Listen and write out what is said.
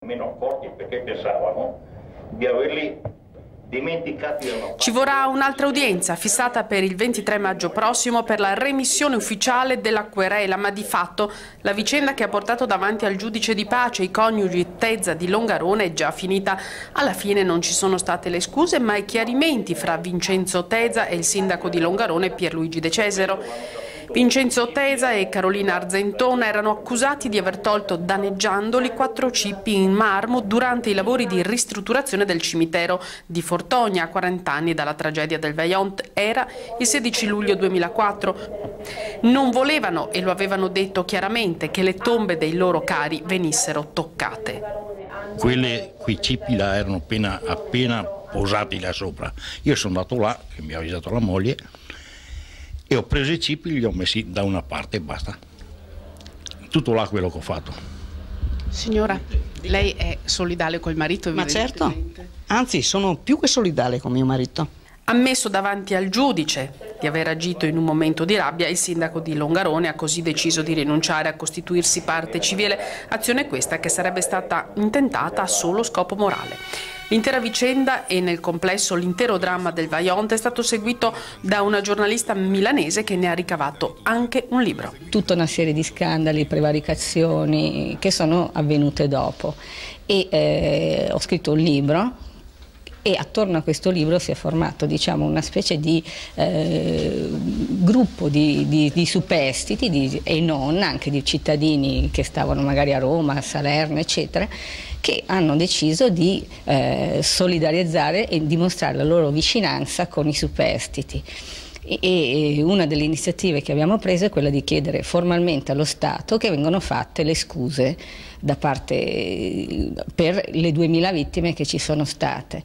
Meno accorti perché pensavano di averli dimenticati da una parte. Ci vorrà un'altra udienza fissata per il 23 maggio prossimo per la remissione ufficiale della querela, ma di fatto la vicenda che ha portato davanti al giudice di pace i coniugi Tezza di Longarone è già finita. Alla fine non ci sono state le scuse ma i chiarimenti fra Vincenzo Tezza e il sindaco di Longarone Pierluigi De Cesaro. Vincenzo Tesa e Carolina Arzentona erano accusati di aver tolto danneggiandoli 4 cippi in marmo durante i lavori di ristrutturazione del cimitero di Fortonia a 40 anni dalla tragedia del Vajont. Era il 16 luglio 2004. Non volevano, e lo avevano detto chiaramente, che le tombe dei loro cari venissero toccate. Quei cippi là erano appena posati là sopra. Io sono andato là, che mi ha avvisato la moglie, e ho preso i cippi e li ho messi da una parte e basta. Tutto là quello che ho fatto. Signora, lei è solidale col marito? Ma certo, anzi sono più che solidale con mio marito. Ammesso davanti al giudice di aver agito in un momento di rabbia, il sindaco di Longarone ha così deciso di rinunciare a costituirsi parte civile, azione questa che sarebbe stata intentata a solo scopo morale. L'intera vicenda e nel complesso l'intero dramma del Vajont è stato seguito da una giornalista milanese che ne ha ricavato anche un libro. Tutta una serie di scandali, prevaricazioni che sono avvenute dopo e ho scritto un libro. E attorno a questo libro si è formato, diciamo, una specie di gruppo di superstiti e non, anche di cittadini che stavano magari a Roma, a Salerno, eccetera, che hanno deciso di solidarizzare e dimostrare la loro vicinanza con i superstiti. E una delle iniziative che abbiamo preso è quella di chiedere formalmente allo Stato che vengano fatte le scuse da parte per le 2000 vittime che ci sono state.